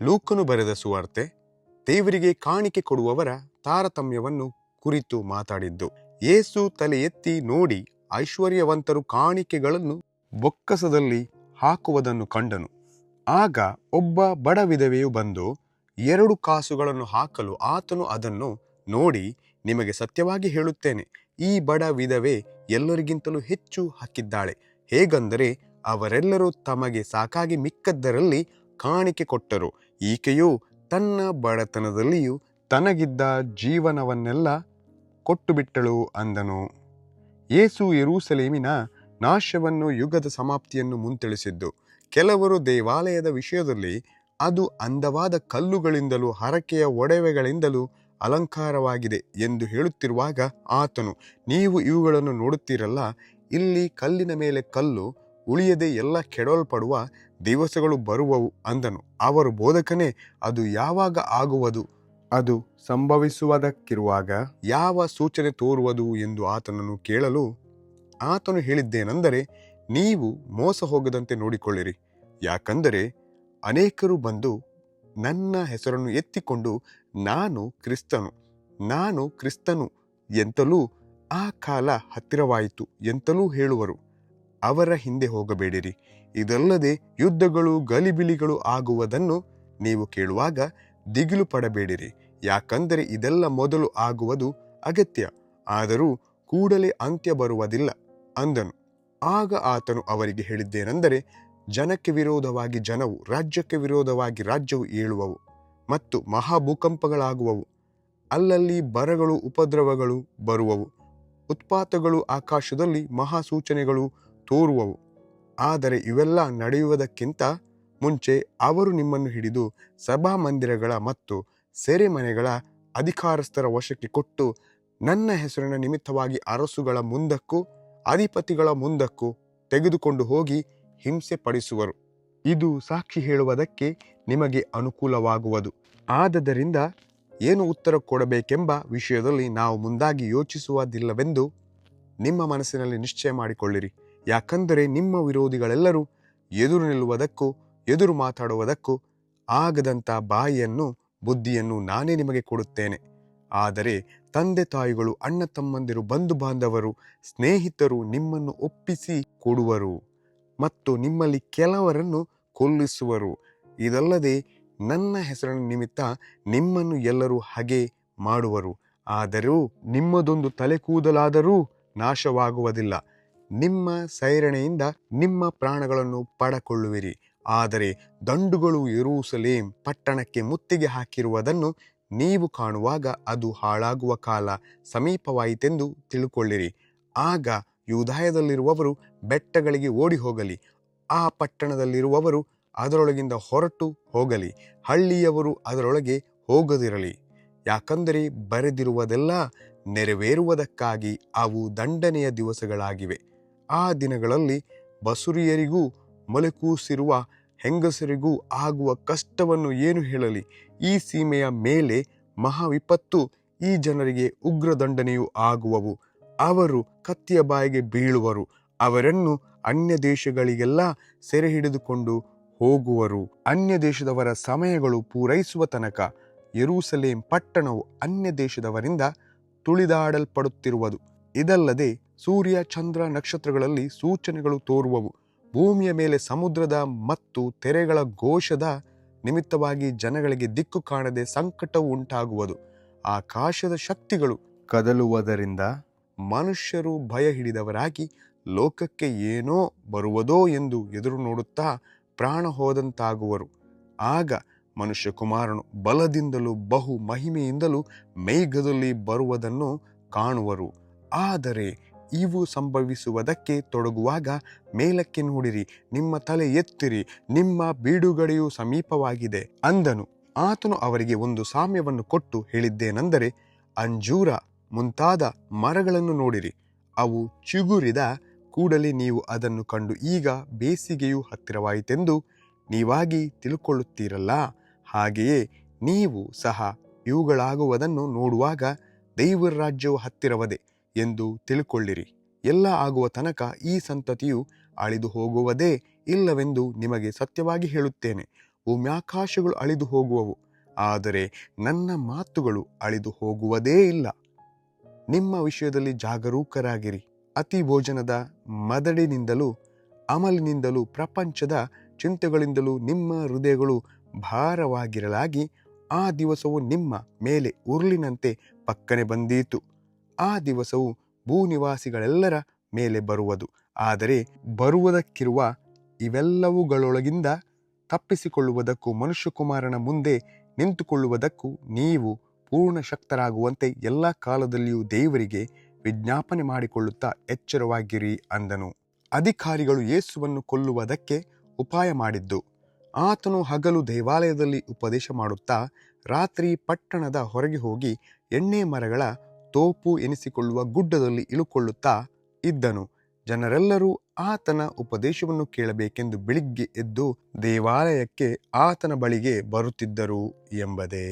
ಲೂಕನು ಬರೆದ ಸುವಾರ್ತೆ ದೇವರಿಗೆ ಕಾಣಿಕೆ ಕೊಡುವವರ ತಾರತಮ್ಯವನ್ನು ಕುರಿತು ಮಾತಾಡಿದ್ದು. ಯೇಸು ತಲೆ ಎತ್ತಿ ನೋಡಿ ಐಶ್ವರ್ಯವಂತರು ಕಾಣಿಕೆಗಳನ್ನು ಬೊಕ್ಕಸದಲ್ಲಿ ಹಾಕುವುದನ್ನು ಕಂಡನು. ಆಗ ಒಬ್ಬ ಬಡ ವಿಧವೆಯು ಬಂದು 2 ಕಾಸುಗಳನ್ನು ಹಾಕಲು ಆತನು ಅದನ್ನು ನೋಡಿ, ನಿಮಗೆ ಸತ್ಯವಾಗಿ ಹೇಳುತ್ತೇನೆ, ಈ ಬಡ ವಿಧವೆ ಎಲ್ಲರಿಗಿಂತಲೂ ಹೆಚ್ಚು ಹಾಕಿದ್ದಾಳೆ. ಹೇಗೆಂದರೆ ಅವರೆಲ್ಲರೂ ತಮಗೆ ಸಾಕಾಗಿ ಮಿಕ್ಕದ್ದರಲ್ಲಿ ಕಾಣಿಕೆ ಕೊಟ್ಟರು, ಈಕೆಯು ತನ್ನ ಬಡತನದಲ್ಲಿಯೂ ತನಗಿದ್ದ ಜೀವನವನ್ನೆಲ್ಲ ಕೊಟ್ಟು ಬಿಟ್ಟಳು ಅಂದನು. ಯೇಸು ಯೆರೂಸಲೇಮಿನ ನಾಶವನ್ನು, ಯುಗದ ಸಮಾಪ್ತಿಯನ್ನು ಮುಂತಿಳಿಸಿದ್ದು. ಕೆಲವರು ದೇವಾಲಯದ ವಿಷಯದಲ್ಲಿ ಅದು ಅಂದವಾದ ಕಲ್ಲುಗಳಿಂದಲೂ ಹರಕೆಯ ಒಡವೆಗಳಿಂದಲೂ ಅಲಂಕಾರವಾಗಿದೆ ಎಂದು ಹೇಳುತ್ತಿರುವಾಗ ಆತನು, ನೀವು ಇವುಗಳನ್ನು ನೋಡುತ್ತೀರಲ್ಲ, ಇಲ್ಲಿ ಕಲ್ಲಿನ ಮೇಲೆ ಕಲ್ಲು ಉಳಿಯದೆ ಎಲ್ಲ ಕೆಡವಲ್ಪಡುವ ದಿವಸಗಳು ಬರುವವು ಅಂದನು. ಅವರು, ಬೋಧಕನೇ, ಅದು ಯಾವಾಗ ಆಗುವುದು? ಅದು ಸಂಭವಿಸುವುದಕ್ಕಿರುವಾಗ ಯಾವ ಸೂಚನೆ ತೋರುವುದು ಎಂದು ಆತನನ್ನು ಕೇಳಲು ಆತನು ಹೇಳಿದ್ದೇನೆಂದರೆ, ನೀವು ಮೋಸ ಹೋಗದಂತೆ ನೋಡಿಕೊಳ್ಳಿರಿ. ಯಾಕಂದರೆ ಅನೇಕರು ಬಂದು ನನ್ನ ಹೆಸರನ್ನು ಎತ್ತಿಕೊಂಡು ನಾನು ಕ್ರಿಸ್ತನು ಎಂತಲೂ ಆ ಕಾಲ ಹತ್ತಿರವಾಯಿತು ಎಂತಲೂ ಹೇಳುವರು. ಅವರ ಹಿಂದೆ ಹೋಗಬೇಡಿರಿ. ಇದಲ್ಲದೆ ಯುದ್ಧಗಳು ಗಲಿಬಿಲಿಗಳು ಆಗುವುದನ್ನು ನೀವು ಕೇಳುವಾಗ ದಿಗಿಲು ಪಡಬೇಡಿರಿ. ಯಾಕಂದರೆ ಇದೆಲ್ಲ ಮೊದಲು ಆಗುವುದು ಅಗತ್ಯ, ಆದರೂ ಕೂಡಲೇ ಅಂತ್ಯ ಬರುವುದಿಲ್ಲ ಅಂದನು. ಆಗ ಆತನು ಅವರಿಗೆ ಹೇಳಿದ್ದೇನೆಂದರೆ, ಜನಕ್ಕೆ ವಿರೋಧವಾಗಿ ಜನವು, ರಾಜ್ಯಕ್ಕೆ ವಿರೋಧವಾಗಿ ರಾಜ್ಯವು ಏಳುವವು ಮತ್ತು ಮಹಾಭೂಕಂಪಗಳಾಗುವವು. ಅಲ್ಲಲ್ಲಿ ಬರಗಳು, ಉಪದ್ರವಗಳು ಬರುವವು. ಉತ್ಪಾತಗಳು, ಆಕಾಶದಲ್ಲಿ ಮಹಾಸೂಚನೆಗಳು ತೋರುವವು. ಆದರೆ ಇವೆಲ್ಲ ನಡೆಯುವುದಕ್ಕಿಂತ ಮುಂಚೆ ಅವರು ನಿಮ್ಮನ್ನು ಹಿಡಿದು ಸಭಾಮಂದಿರಗಳ ಮತ್ತು ಸೆರೆಮನೆಗಳ ಅಧಿಕಾರಸ್ಥರ ವಶಕ್ಕೆ ಕೊಟ್ಟು ನನ್ನ ಹೆಸರಿನ ನಿಮಿತ್ತವಾಗಿ ಅರಸುಗಳ ಮುಂದಕ್ಕೂ ಅಧಿಪತಿಗಳ ಮುಂದಕ್ಕೂ ತೆಗೆದುಕೊಂಡು ಹೋಗಿ ಹಿಂಸೆ ಪಡಿಸುವರು. ಇದು ಸಾಕ್ಷಿ ಹೇಳುವುದಕ್ಕೆ ನಿಮಗೆ ಅನುಕೂಲವಾಗುವುದು. ಆದದರಿಂದ ಏನು ಉತ್ತರ ಕೊಡಬೇಕೆಂಬ ವಿಷಯದಲ್ಲಿ ನಾವು ಮುಂದಾಗಿ ಯೋಚಿಸುವುದಿಲ್ಲವೆಂದು ನಿಮ್ಮ ಮನಸ್ಸಿನಲ್ಲಿ ನಿಶ್ಚಯ ಮಾಡಿಕೊಳ್ಳಿರಿ. ಯಾಕಂದರೆ ನಿಮ್ಮ ವಿರೋಧಿಗಳೆಲ್ಲರೂ ಎದುರು ನಿಲ್ಲುವುದಕ್ಕೂ ಎದುರು ಮಾತಾಡುವುದಕ್ಕೂ ಆಗದಂಥ ಬಾಯಿಯನ್ನು ಬುದ್ಧಿಯನ್ನು ನಾನೇ ನಿಮಗೆ ಕೊಡುತ್ತೇನೆ. ಆದರೆ ತಂದೆ ತಾಯಿಗಳು, ಅಣ್ಣ ತಮ್ಮಂದಿರು, ಬಂಧು ಬಾಂಧವರು, ಸ್ನೇಹಿತರು ನಿಮ್ಮನ್ನು ಒಪ್ಪಿಸಿ ಕೊಡುವರು ಮತ್ತು ನಿಮ್ಮಲ್ಲಿ ಕೆಲವರನ್ನು ಕೊಲ್ಲಿಸುವರು. ಇದಲ್ಲದೆ ನನ್ನ ಹೆಸರಿನ ನಿಮಿತ್ತ ನಿಮ್ಮನ್ನು ಎಲ್ಲರೂ ಹಾಗೆ ಮಾಡುವರು. ಆದರೂ ನಿಮ್ಮದೊಂದು ತಲೆ ಕೂದಲಾದರೂ ನಾಶವಾಗುವುದಿಲ್ಲ. ನಿಮ್ಮ ಸೈರಣೆಯಿಂದ ನಿಮ್ಮ ಪ್ರಾಣಗಳನ್ನು ಪಡಕೊಳ್ಳುವಿರಿ. ಆದರೆ ದಂಡುಗಳು ಯೆರೂಸಲೇಮ್ ಪಟ್ಟಣಕ್ಕೆ ಮುತ್ತಿಗೆ ಹಾಕಿರುವುದನ್ನು ನೀವು ಕಾಣುವಾಗ ಅದು ಹಾಳಾಗುವ ಕಾಲ ಸಮೀಪವಾಯಿತೆಂದು ತಿಳುಕೊಳ್ಳಿರಿ. ಆಗ ಯೂದಾಯದಲ್ಲಿರುವವರು ಬೆಟ್ಟಗಳಿಗೆ ಓಡಿ ಹೋಗಲಿ, ಆ ಪಟ್ಟಣದಲ್ಲಿರುವವರು ಅದರೊಳಗಿಂದ ಹೊರಟು ಹೋಗಲಿ, ಹಳ್ಳಿಯವರು ಅದರೊಳಗೆ ಹೋಗದಿರಲಿ. ಯಾಕಂದರೆ ಬರೆದಿರುವುದೆಲ್ಲ ನೆರವೇರುವುದಕ್ಕಾಗಿ ಅವು ದಂಡನೆಯ ದಿವಸಗಳಾಗಿವೆ. ಆ ದಿನಗಳಲ್ಲಿ ಬಸುರಿಯರಿಗೂ ಮೊಲೆಕೂಸಿರುವ ಹೆಂಗಸರಿಗೂ ಆಗುವ ಕಷ್ಟವನ್ನು ಏನು ಹೇಳಲಿ? ಈ ಸೀಮೆಯ ಮೇಲೆ ಮಹಾವಿಪತ್ತು, ಈ ಜನರಿಗೆ ಉಗ್ರ ದಂಡನೆಯೂ ಆಗುವವು. ಅವರು ಕತ್ತಿಯ ಬಾಯಿಗೆ ಬೀಳುವರು. ಅವರನ್ನು ಅನ್ಯ ದೇಶಗಳಿಗೆಲ್ಲ ಸೆರೆ ಹಿಡಿದುಕೊಂಡು ಹೋಗುವರು. ಅನ್ಯ ದೇಶದವರ ಸಮಯಗಳು ಪೂರೈಸುವ ತನಕ ಯೆರೂಸಲೇಮ್ ಪಟ್ಟಣವು ಅನ್ಯ ದೇಶದವರಿಂದ ತುಳಿದಾಡಲ್ಪಡುತ್ತಿರುವುದು. ಇದಲ್ಲದೆ ಸೂರ್ಯ, ಚಂದ್ರ, ನಕ್ಷತ್ರಗಳಲ್ಲಿ ಸೂಚನೆಗಳು ತೋರುವವು. ಭೂಮಿಯ ಮೇಲೆ ಸಮುದ್ರದ ಮತ್ತು ತೆರೆಗಳ ಘೋಷದ ನಿಮಿತ್ತವಾಗಿ ಜನಗಳಿಗೆ ದಿಕ್ಕು ಕಾಣದೆ ಸಂಕಟವು ಉಂಟಾಗುವುದು. ಆಕಾಶದ ಶಕ್ತಿಗಳು ಕದಲುವುದರಿಂದ ಮನುಷ್ಯರು ಭಯ ಹಿಡಿದವರಾಗಿ ಲೋಕಕ್ಕೆ ಏನೋ ಬರುವುದೋ ಎಂದು ಎದುರು ನೋಡುತ್ತಾ ಪ್ರಾಣ ಹೋದಂತಾಗುವರು. ಆಗ ಮನುಷ್ಯಕುಮಾರನು ಬಲದಿಂದಲೂ ಬಹು ಮಹಿಮೆಯಿಂದಲೂ ಮೇಘದಲ್ಲಿ ಬರುವುದನ್ನು ಕಾಣುವರು. ಆದರೆ ಇವು ಸಂಭವಿಸುವುದಕ್ಕೆ ತೊಡಗುವಾಗ ಮೇಲಕ್ಕೆ ನೋಡಿರಿ, ನಿಮ್ಮ ತಲೆ ಎತ್ತಿರಿ, ನಿಮ್ಮ ಬಿಡುಗಡೆಯು ಸಮೀಪವಾಗಿದೆ ಅಂದನು. ಆತನು ಅವರಿಗೆ ಒಂದು ಸಾಮ್ಯವನ್ನು ಕೊಟ್ಟು ಹೇಳಿದ್ದೇನೆಂದರೆ, ಅಂಜೂರ ಮುಂತಾದ ಮರಗಳನ್ನು ನೋಡಿರಿ. ಅವು ಚಿಗುರಿದ ಕೂಡಲೇ ನೀವು ಅದನ್ನು ಕಂಡು ಈಗ ಬೇಸಿಗೆಯು ಹತ್ತಿರವಾಯಿತೆಂದು ನೀವಾಗಿ ತಿಳುಕೊಳ್ಳುತ್ತೀರಲ್ಲ, ಹಾಗೆಯೇ ನೀವು ಸಹ ಇವುಗಳಾಗುವುದನ್ನು ನೋಡುವಾಗ ದೇವರ ರಾಜ್ಯವು ಹತ್ತಿರವದೆ ಎಂದು ತಿಳುಕೊಳ್ಳಿರಿ. ಎಲ್ಲ ಆಗುವ ತನಕ ಈ ಸಂತತಿಯು ಅಳಿದು ಹೋಗುವುದೇ ಇಲ್ಲವೆಂದು ನಿಮಗೆ ಸತ್ಯವಾಗಿ ಹೇಳುತ್ತೇನೆ. ಭೂಮ್ಯಾಕಾಶಗಳು ಅಳಿದು ಹೋಗುವವು, ಆದರೆ ನನ್ನ ಮಾತುಗಳು ಅಳಿದು ಹೋಗುವುದೇ ಇಲ್ಲ. ನಿಮ್ಮ ವಿಷಯದಲ್ಲಿ ಜಾಗರೂಕರಾಗಿರಿ. ಅತಿ ಭೋಜನದ ಮದಡಿನಿಂದಲೂ ಅಮಲಿನಿಂದಲೂ ಪ್ರಪಂಚದ ಚಿಂತೆಗಳಿಂದಲೂ ನಿಮ್ಮ ಹೃದಯಗಳು ಭಾರವಾಗಿರಲಾಗಿ ಆ ದಿವಸವು ನಿಮ್ಮ ಮೇಲೆ ಉರುಳಿನಂತೆ ಪಕ್ಕನೆ ಬಂದೀತು. ಆ ದಿವಸವು ಭೂನಿವಾಸಿಗಳೆಲ್ಲರ ಮೇಲೆ ಬರುವುದು. ಆದರೆ ಬರುವುದಕ್ಕಿರುವ ಇವೆಲ್ಲವುಗಳೊಳಗಿಂದ ತಪ್ಪಿಸಿಕೊಳ್ಳುವುದಕ್ಕೂ ಮನುಷ್ಯಕುಮಾರನ ಮುಂದೆ ನಿಂತುಕೊಳ್ಳುವುದಕ್ಕೂ ನೀವು ಪೂರ್ಣ ಶಕ್ತರಾಗುವಂತೆ ಎಲ್ಲ ಕಾಲದಲ್ಲಿಯೂ ದೇವರಿಗೆ ವಿಜ್ಞಾಪನೆ ಮಾಡಿಕೊಳ್ಳುತ್ತಾ ಎಚ್ಚರವಾಗಿರಿ ಅಂದನು. ಅಧಿಕಾರಿಗಳು ಯೇಸುವನ್ನು ಕೊಲ್ಲುವುದಕ್ಕೆ ಉಪಾಯ ಮಾಡಿದ್ದು. ಆತನು ಹಗಲು ದೇವಾಲಯದಲ್ಲಿ ಉಪದೇಶ ಮಾಡುತ್ತಾ ರಾತ್ರಿ ಪಟ್ಟಣದ ಹೊರಗೆ ಹೋಗಿ ಎಣ್ಣೆ ಮರಗಳ ತೋಪು ಎನಿಸಿಕೊಳ್ಳುವ ಗುಡ್ಡದಲ್ಲಿ ಇಳುಕೊಳ್ಳುತ್ತಾ ಇದ್ದನು. ಜನರೆಲ್ಲರೂ ಆತನ ಉಪದೇಶವನ್ನು ಕೇಳಬೇಕೆಂದು ಬೆಳಿಗ್ಗೆ ಎದ್ದು ದೇವಾಲಯಕ್ಕೆ ಆತನ ಬಳಿಗೆ ಬರುತ್ತಿದ್ದರು ಎಂಬುದೇ.